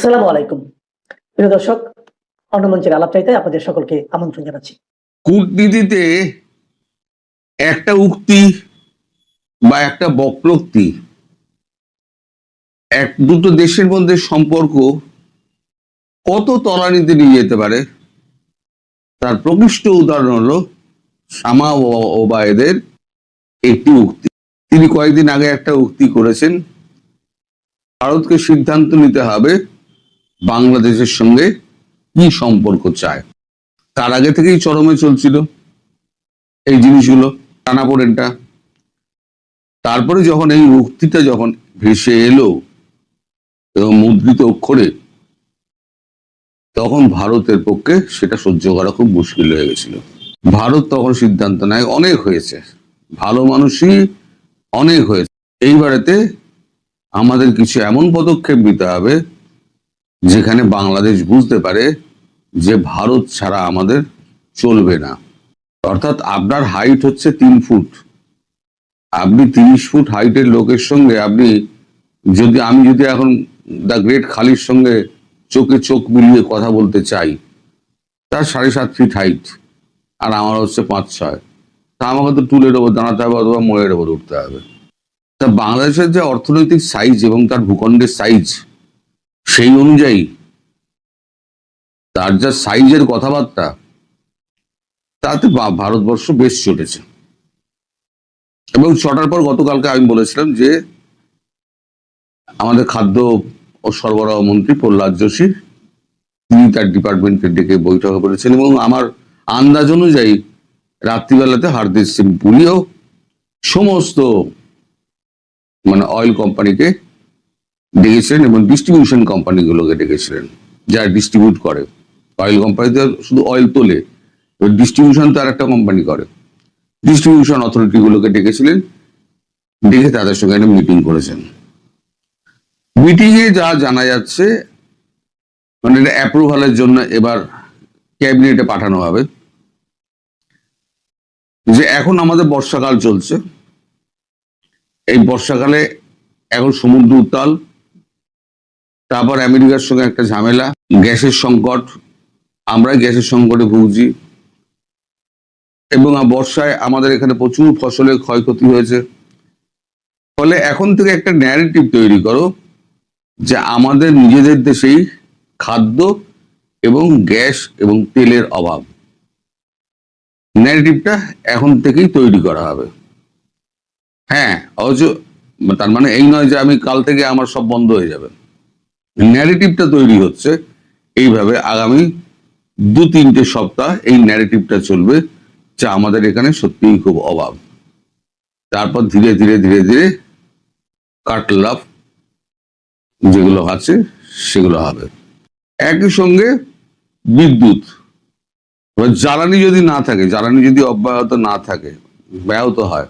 আসসালামু আলাইকুম। প্রিয় দর্শক, অন্নমঞ্চের আলাপচারিতায় আপনাদের সকলকে আমন্ত্রণ জানাচ্ছি। কূটনীতিতে একটা উক্তি বা একটা বক্রোক্তি দুটো দেশের মধ্যে সম্পর্ক কত তলানিতে নিয়ে যেতে পারে তার প্রকৃষ্ট উদাহরণ হলো শামা ওবায়েদের একটি উক্তি। তিনি কয়েকদিন আগে একটা উক্তি করেছেন, ভারতকে সিদ্ধান্ত নিতে হবে বাংলাদেশের সঙ্গে কি সম্পর্ক চায়। তার আগে থেকেই চরমে চলছিল এই জিনিসগুলো, টানাপোড়েনটা। তারপরে যখন এই উক্তিটা যখন ভেসে এলো এবং মুদ্রিত অক্ষরে, তখন ভারতের পক্ষে সেটা সহ্য করা খুব মুশকিল হয়ে গেছিল। ভারত তখন সিদ্ধান্ত নেয়, অনেক হয়েছে, ভালো মানুষই অনেক হয়েছে, এইবারেতে আমাদের কিছু এমন পদক্ষেপ নিতে হবে যেখানে বাংলাদেশ বুঝতে পারে যে ভারত ছাড়া আমাদের চলবে না। অর্থাৎ আপনার হাইট হচ্ছে 3 ফুট, আপনি 30 ফুট হাইটের লোকের সঙ্গে আমি যদি এখন দ্য গ্রেট খালির সঙ্গে চোখে চোখ মিলিয়ে কথা বলতে চাই, তার 7.5 ফিট হাইট আর আমার হচ্ছে 5-6, তা আমাকে তো টুলের ওপর দাঁড়াতে হবে অথবা মোড়ের ওপর উঠতে হবে। তা বাংলাদেশের যে অর্থনৈতিক সাইজ এবং তার ভূখণ্ডের সাইজ, সেই অনুযায়ী তার যা সাইজের কথাবার্তা, তাতে ভারতবর্ষ বেশ চটেছে। এবং চটার পর গতকালকে আমি বলেছিলাম যে আমাদের খাদ্য ও সরবরাহ মন্ত্রী প্রহ্লাদ যোশী, তিনি তার ডিপার্টমেন্টকে ডেকে বৈঠক করেছেন এবং আমার আন্দাজ অনুযায়ী রাত্রিবেলাতে হরদীপ সিং পুরিও সমস্ত অয়েল কোম্পানিকে ডেকেছিলেন এবং ডিস্ট্রিবিউশন কোম্পানিগুলোকে ডেকেছিলেন, যারা ডিস্ট্রিবিউট করে। অয়েল কোম্পানিতে শুধু অয়েল তোলে, ডিস্ট্রিবিউশন তো আর একটা কোম্পানি করে। ডিস্ট্রিবিউশন অথরিটি গুলোকে ডেকেছিলেন, ডেকে তাদের সঙ্গে একটা মিটিং করেছেন। মিটিং এ যা জানা যাচ্ছে, এটা অ্যাপ্রুভালের জন্য এবার ক্যাবিনেটে পাঠানো হবে যে এখন আমাদের বর্ষাকাল চলছে, এই বর্ষাকালে এখন সমুদ্র উত্তাল, তারপর আমেরিকার সঙ্গে একটা ঝামেলা, গ্যাসের সংকট, আমরা গ্যাসের সংকটে ভুগছি, এবং বর্ষায় আমাদের এখানে প্রচুর ফসলের ক্ষয়ক্ষতি হয়েছে। ফলে এখন থেকে একটা ন্যারেটিভ তৈরি করো যে আমাদের নিজেদের দেশেই খাদ্য এবং গ্যাস এবং তেলের অভাব। ন্যারেটিভটা এখন থেকেই তৈরি করা হবে। হ্যাঁ, অথচ তার মানে এই নয় যে আমি কাল থেকে আমার সব বন্ধ হয়ে যাবে। ন্যারেটিভটা তৈরি হচ্ছে এইভাবে, আগামী 2-3টে সপ্তাহ এই ন্যারেটিভটা চলবে যে আমাদের এখানে সত্যিই খুব অভাব। তারপর ধীরে ধীরে ধীরে ধীরে কাটলাভ যেগুলো আছে সেগুলো হবে। একই সঙ্গে বিদ্যুৎ, জ্বালানি যদি না থাকে, জ্বালানি যদি অব্যাহত না থাকে, ব্যাহত হয়,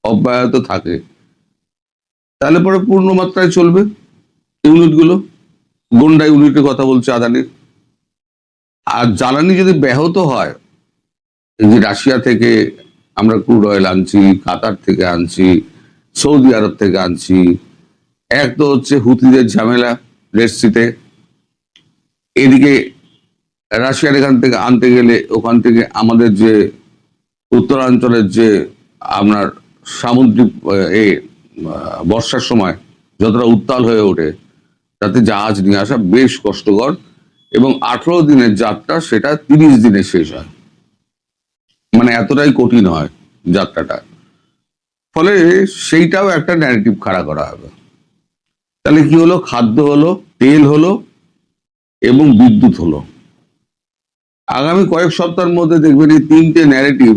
অব্যাহত থাকে, তাহলে পরে পূর্ণ মাত্রায় চলবে ইউনিটগুলো। গন্ডা ইউনিটের কথা বলছে আদানির। আর জ্বালানি যদি ব্যাহত হয়, এই যে রাশিয়া থেকে আমরা ক্রুড অয়েল আনছি, কাতার থেকে আনছি, সৌদি আরব থেকে আনছি, এক তো হচ্ছে হুতিদের ঝামেলা রেড সিতে, এদিকে রাশিয়ার এখান থেকে আনতে গেলে ওখান থেকে আমাদের যে উত্তরাঞ্চলের যে আপনার সামুদ্রিক বর্ষার সময় যতটা উত্তাল হয়ে ওঠে, তাতে জাহাজ নিয়ে আসা বেশ কষ্টকর, এবং 18 দিনের যাত্রা সেটা 30 দিনে শেষ হয়, এতটাই কঠিন হয় যাত্রাটা। ফলে সেইটাও একটা ন্যারেটিভ খাড়া করা হবে। তাহলে কি হলো? খাদ্য হলো, তেল হলো এবং বিদ্যুৎ হলো। আগামী কয়েক সপ্তাহের মধ্যে দেখবেন এই 3টে ন্যারেটিভ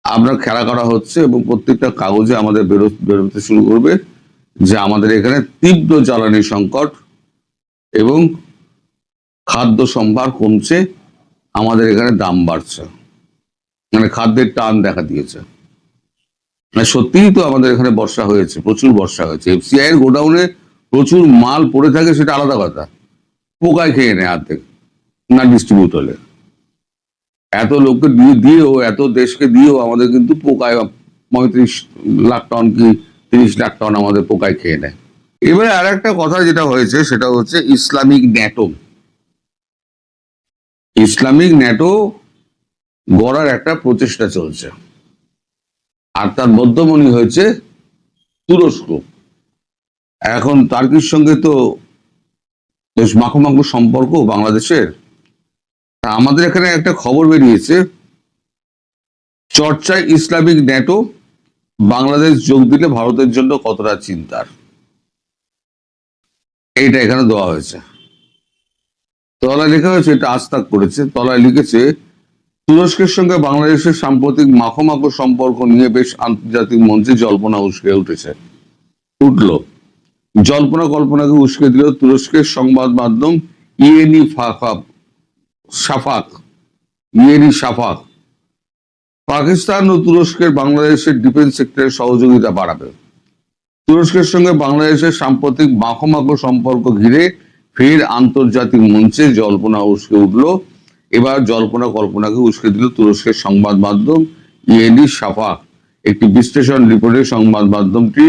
আপনার খেলা করা হচ্ছে এবং প্রত্যেকটা কাগজে আমাদের বেরোতে শুরু করবে যে আমাদের এখানে তীব্র জ্বালানি সংকট এবং খাদ্য সম্ভার কমছে, আমাদের এখানে দাম বাড়ছে, খাদ্যের টান দেখা দিয়েছে। সত্যিই তো আমাদের এখানে বর্ষা হয়েছে, প্রচুর বর্ষা হয়েছে। এফসিআই এর গোডাউনে প্রচুর মাল পড়ে থাকে, সেটা আলাদা কথা, পোকায় খেয়ে নেয় অর্ধেক না ডিস্ট্রিবিউট হলে। এত লোককে দিয়েও, এত দেশকে দিয়েও আমাদের কিন্তু পোকায় 35 লাখ টন কি 30 লাখ টন আমাদের পোকায় খেয়ে নেয়। এবারে আর একটা কথা যেটা হয়েছে সেটা হচ্ছে ইসলামিক ন্যাটো। ইসলামিক ন্যাটো গড়ার একটা প্রচেষ্টা চলছে, আর তার মধ্যমণি হয়েছে তুরস্ক। এখন টার্কির সঙ্গে তো বেশ মাখো সম্পর্ক বাংলাদেশের। তা আমাদের এখানে একটা খবর বেরিয়েছে, চর্চায় ইসলামিক ন্যাটো, বাংলাদেশ যোগ দিলে ভারতের জন্য কতটা চিন্তার, এইটা এখানে দেওয়া হয়েছে। তলায় লেখা হয়েছে, এটা আস্তাক করেছে, তলায় লিখেছে, তুরস্কের সঙ্গে বাংলাদেশের সাম্প্রতিক মাখো সম্পর্ক নিয়ে বেশ আন্তর্জাতিক মঞ্চে জল্পনা উস্কে উঠলো। জল্পনা কল্পনাকে উস্কে দিল তুরস্কের সংবাদ মাধ্যম ইয়েনি সাফাক। পাকিস্তান ও তুরস্কের বাংলাদেশের ডিফেন্স সেক্টরের সহযোগিতা বাড়াবে। তুরস্কের সঙ্গে বাংলাদেশের সাম্প্রতিক মাখো সম্পর্ক ঘিরে ফের আন্তর্জাতিক মঞ্চে জল্পনা উস্কে উঠল। এবার জল্পনা কল্পনাকে উস্কে দিল তুরস্কের সংবাদ মাধ্যম ইয়েনি সাফাক। একটি বিশ্লেষণ রিপোর্টে সংবাদ মাধ্যমটি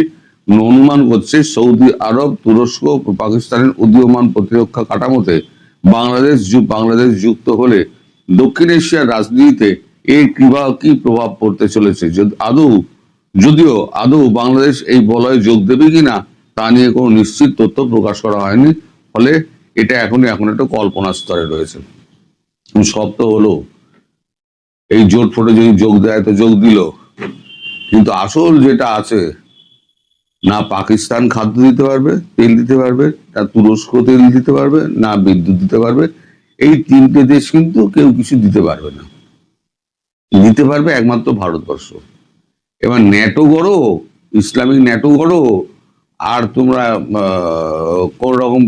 অনুমান করছে, সৌদি আরব, তুরস্ক ও পাকিস্তানের উদীয়মান প্রতিরক্ষা কাঠামোতে বাংলাদেশ যুক্ত হলে দক্ষিণ এশিয়ার রাজনীতিতে এর কি প্রভাব পড়তে চলেছে, যদিও আদৌ বাংলাদেশ এই বলয়ে যোগ দেবে কিনা তা নিয়ে কোনো নিশ্চিত তথ্য প্রকাশ করা হয়নি। ফলে এটা এখন একটা কল্পনা স্তরে রয়েছে। সব তো হলো, এই জোট ফোটে যদি যোগ দেয় তো যোগ দিল, কিন্তু আসল যেটা আছে, না পাকিস্তান খাদ্য দিতে পারবে, তেল দিতে পারবে, না তুরস্ক তেল দিতে পারবে, না বিদ্যুৎ দিতে পারবে। এই তিনটে দেশ কিন্তু কেউ কিছু দিতে পারবে না, দিতে পারবে একমাত্র ভারতবর্ষ। এবার ন্যাটো গড়ো, ইসলামিক ন্যাটো গড়ো, আর তোমরা কোন রকম